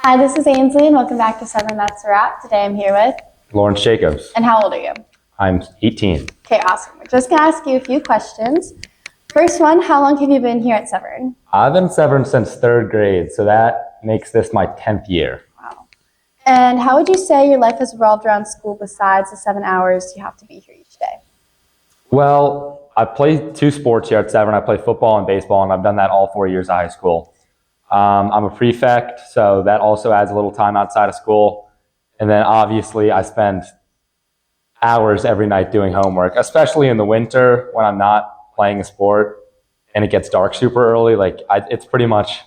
Hi, this is Ainsley, and welcome back to Seven That's a Wrap. Today I'm here with Lawrence Jacobs. And how old are you? I'm 18. Okay, awesome. We're just going to ask you a few questions. First one, how long have you been here at Severn? I've been at Severn since third grade, so that makes this my 10th year. Wow. And how would you say your life has revolved around school besides the 7 hours you have to be here each day? Well, I play two sports here at Severn. I play football and baseball, and I've done that all 4 years of high school. I'm a prefect, so that also adds a little time outside of school. And then obviously I spend hours every night doing homework, especially in the winter when I'm not playing a sport and it gets dark super early. It's pretty much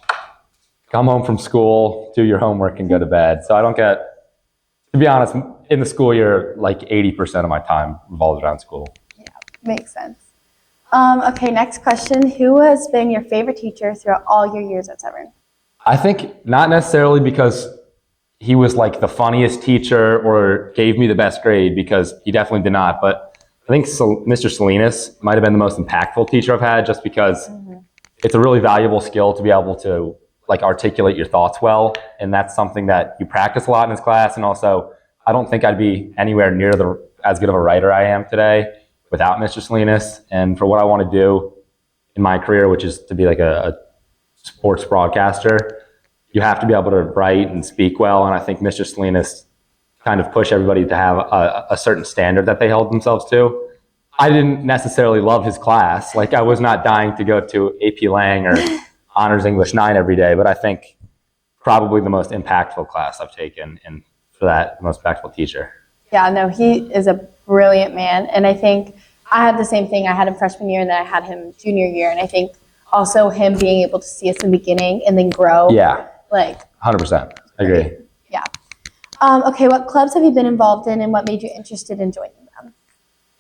come home from school, do your homework, and go to bed. So I don't get, to be honest, in the school year, like 80% of my time revolves around school. Yeah, makes sense. Okay, next question. Who has been your favorite teacher throughout all your years at Severn? I think not necessarily because he was like the funniest teacher or gave me the best grade, because he definitely did not. But I think Mr. Salinas might have been the most impactful teacher I've had, just because it's a really valuable skill to be able to like articulate your thoughts well. And that's something that you practice a lot in his class. And also, I don't think I'd be anywhere near as good of a writer I am today without Mr. Salinas. And for what I want to do in my career, which is to be like a sports broadcaster, you have to be able to write and speak well. And I think Mr. Salinas kind of pushed everybody to have a certain standard that they held themselves to. I didn't necessarily love his class. Like, I was not dying to go to AP Lang or Honors English 9 every day, but I think probably the most impactful class I've taken, and for that, the most impactful teacher. Yeah, no, he is a brilliant man. And I think I had the same thing. I had him freshman year and then I had him junior year. And I think also him being able to see us in the beginning and then grow. Yeah. Like 100%. I agree. Yeah. Okay, what clubs have you been involved in and what made you interested in joining them?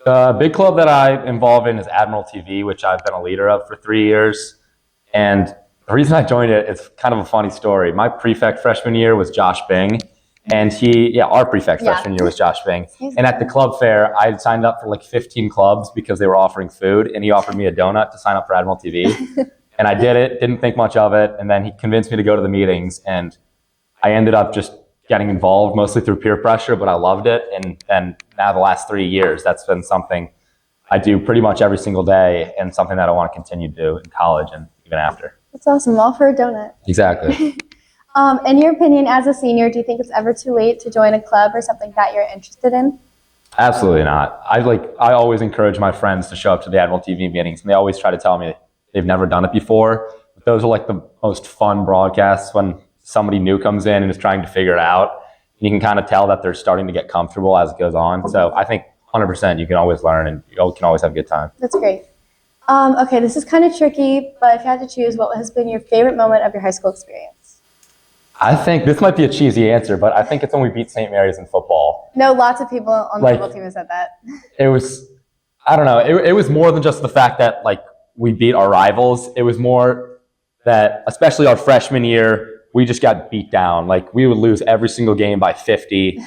The big club that I'm involved in is Admiral TV, which I've been a leader of for 3 years. And the reason I joined it, it's kind of a funny story. My prefect freshman year was Josh Bing. And our prefect freshman year was Josh Bing. And at the club fair, I had signed up for like 15 clubs because they were offering food. And he offered me a donut to sign up for Admiral TV. And I did it, didn't think much of it. And then he convinced me to go to the meetings. And I ended up just getting involved mostly through peer pressure, but I loved it. And then now the last 3 years, that's been something I do pretty much every single day, and something that I want to continue to do in college and even after. That's awesome. All for a donut. Exactly. In your opinion, as a senior, do you think it's ever too late to join a club or something that you're interested in? Absolutely not. I always encourage my friends to show up to the Admiral TV meetings, and they always try to tell me they've never done it before. But those are like the most fun broadcasts when somebody new comes in and is trying to figure it out. And you can kind of tell that they're starting to get comfortable as it goes on. So I think 100% you can always learn, and you can always have a good time. That's great. Okay, this is kind of tricky, but if you had to choose, what has been your favorite moment of your high school experience? I think this might be a cheesy answer, but I think it's when we beat St. Mary's in football. No, lots of people on the football team have said that. It was, I don't know, it was more than just the fact that like we beat our rivals. It was more that, especially our freshman year, we just got beat down. Like, we would lose every single game by 50.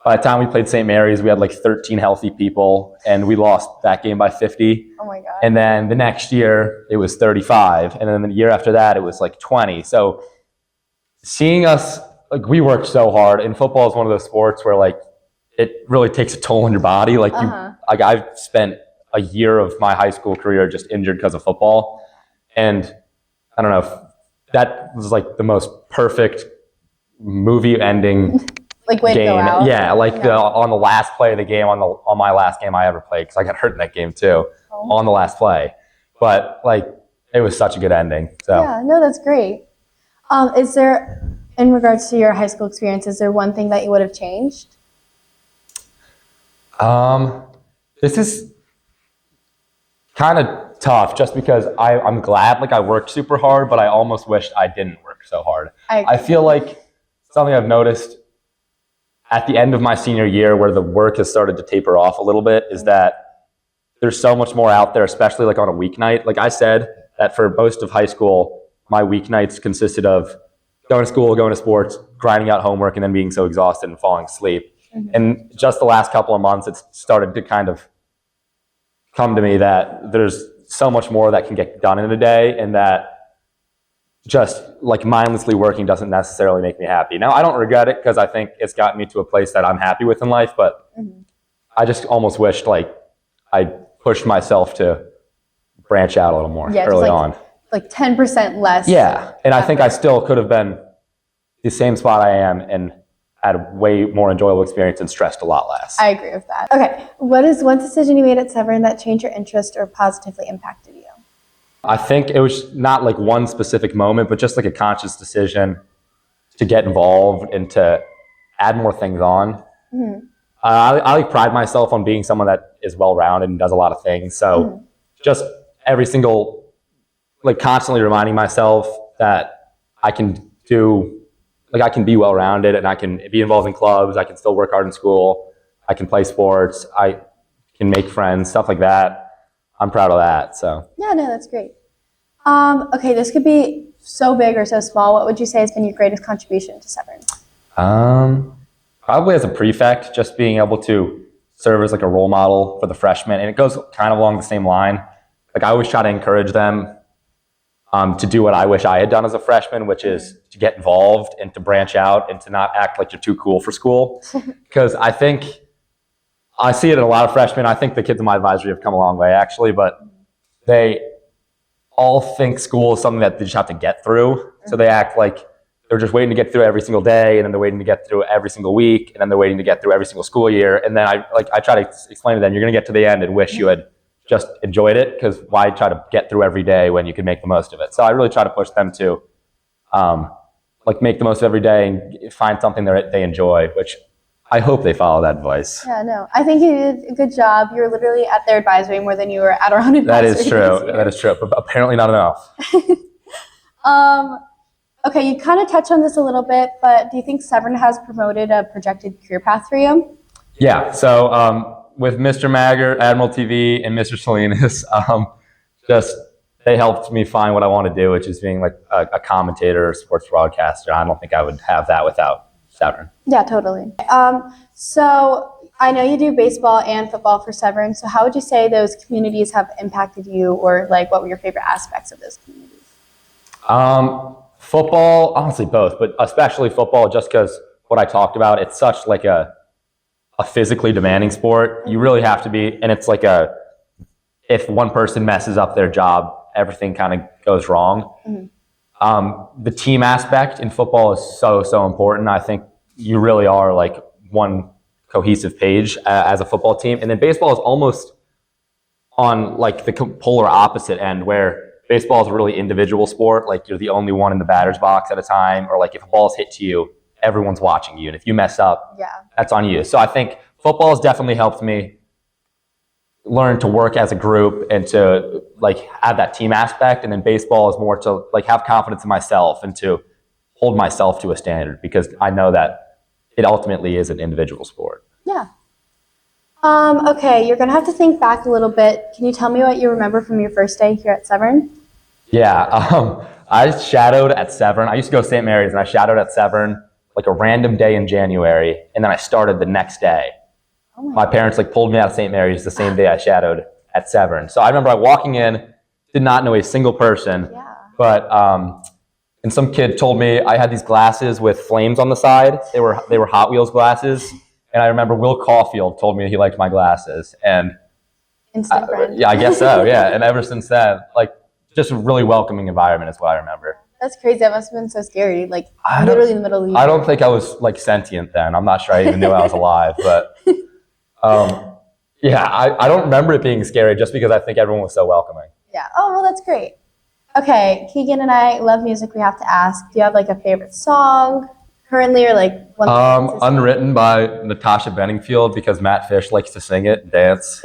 By the time we played St. Mary's, we had like 13 healthy people, and we lost that game by 50. Oh my God. And then the next year, it was 35. And then the year after that, it was like 20. So seeing us, like, we worked so hard. And football is one of those sports where like it really takes a toll on your body. Like I've spent a year of my high school career just injured because of football. And I don't know, that was like the most perfect movie ending like way game. To go out. Yeah, on the last play of the game, on my last game I ever played, because I got hurt in that game too, on the last play. But like, it was such a good ending. So yeah, no, that's great. Is there, in regards to your high school experience, is there one thing that you would have changed? This is kind of tough, just because I'm glad like I worked super hard, but I almost wish I didn't work so hard. I feel like something I've noticed at the end of my senior year, where the work has started to taper off a little bit, is that there's so much more out there, especially like on a weeknight. Like I said, that for most of high school, my weeknights consisted of going to school, going to sports, grinding out homework, and then being so exhausted and falling asleep. And just the last couple of months, it's started to kind of come to me that there's so much more that can get done in a day, and that just like mindlessly working doesn't necessarily make me happy. Now, I don't regret it because I think it's gotten me to a place that I'm happy with in life, but I just almost wished like I pushed myself to branch out a little more early on. Like 10% less. Yeah, and I think I still could have been the same spot I am and had a way more enjoyable experience and stressed a lot less. I agree with that. Okay, what is one decision you made at Severn that changed your interest or positively impacted you? I think it was not like one specific moment, but just like a conscious decision to get involved and to add more things on. I like pride myself on being someone that is well-rounded and does a lot of things. So just every single, like constantly reminding myself that I can be well-rounded and I can be involved in clubs. I can still work hard in school. I can play sports. I can make friends, stuff like that. I'm proud of that. So yeah, no, that's great. Okay, this could be so big or so small. What would you say has been your greatest contribution to Severn? Probably as a prefect, just being able to serve as like a role model for the freshmen. And it goes kind of along the same line. Like I always try to encourage them to do what I wish I had done as a freshman, which is to get involved and to branch out and to not act like you're too cool for school. Because I think I see it in a lot of freshmen. I think the kids in my advisory have come a long way actually, but they all think school is something that they just have to get through. So they act like they're just waiting to get through every single day, and then they're waiting to get through every single week, and then they're waiting to get through every single school year. And then I try to explain to them, you're going to get to the end and wish you had just enjoyed it, because why try to get through every day when you can make the most of it? So I really try to push them to make the most of every day and find something that they enjoy, which I hope they follow that advice. Yeah, no, I think you did a good job. You were literally at their advisory more than you were at our own advisory. That is true. That is true. But apparently not enough. Okay, you kind of touched on this a little bit, but do you think Severn has promoted a projected career path for you? Yeah. So with Mr. Maggart, Admiral TV, and Mr. Salinas, they helped me find what I want to do, which is being like a commentator or sports broadcaster. I don't think I would have that without Severn. Yeah, totally. So I know you do baseball and football for Severn. So how would you say those communities have impacted you, or like what were your favorite aspects of those communities? Football, honestly both, but especially football, just because what I talked about, it's such like a physically demanding sport. You really have to be, and it's like if one person messes up their job, everything kind of goes wrong. The team aspect in football is so important. I think you really are like one cohesive page as a football team. And then baseball is almost on like the polar opposite end, where baseball is a really individual sport. Like you're the only one in the batter's box at a time, or like if a ball's hit to you, everyone's watching you. And if you mess up, that's on you. So I think football has definitely helped me learn to work as a group and to like have that team aspect. And then baseball is more to like have confidence in myself and to hold myself to a standard, because I know that it ultimately is an individual sport. Yeah. Okay, you're gonna have to think back a little bit. Can you tell me what you remember from your first day here at Severn? Yeah, I shadowed at Severn. I used to go to St. Mary's, and I shadowed at Severn like a random day in January, and then I started the next day. Oh my parents like pulled me out of St. Mary's the same day I shadowed at Severn. So I remember walking in, did not know a single person, but and some kid told me I had these glasses with flames on the side. They were Hot Wheels glasses, and I remember Will Caulfield told me he liked my glasses, and instant friend. Yeah, I guess so. Yeah, and ever since then, like just a really welcoming environment is what I remember. That's crazy. That must have been so scary. Like literally in the middle of the year. I don't think I was like sentient then. I'm not sure I even knew I was alive, but yeah, I don't remember it being scary just because I think everyone was so welcoming. Yeah. Oh, well, that's great. Okay, Keegan and I love music. We have to ask, do you have like a favorite song currently, or like one? Unwritten by Natasha Benningfield, because Matt Fish likes to sing it and dance,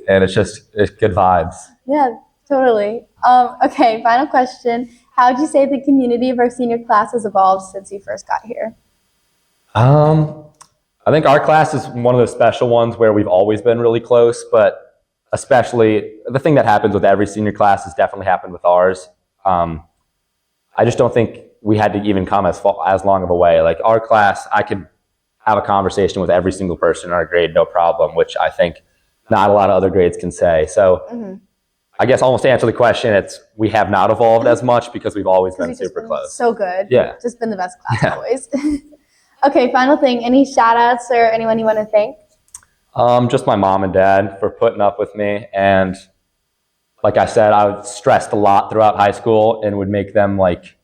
and it's good vibes. Yeah, totally. Okay, final question. How would you say the community of our senior class has evolved since you first got here? I think our class is one of the special ones where we've always been really close, but especially the thing that happens with every senior class has definitely happened with ours. I just don't think we had to even come as long of a way. Like our class, I could have a conversation with every single person in our grade, no problem, which I think not a lot of other grades can say. So I guess almost to answer the question, we have not evolved as much because we've always been We've just super been close. so good. Yeah. Just been the best class always. Okay, final thing. Any shout outs or anyone you want to thank? Just my mom and dad for putting up with me. And like I said, I was stressed a lot throughout high school and would make them like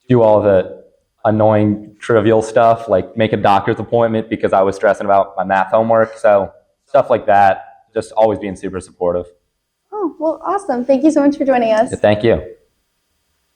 do all the annoying trivial stuff, like make a doctor's appointment because I was stressing about my math homework. So stuff like that, just always being super supportive. Oh, well, awesome. Thank you so much for joining us. Thank you.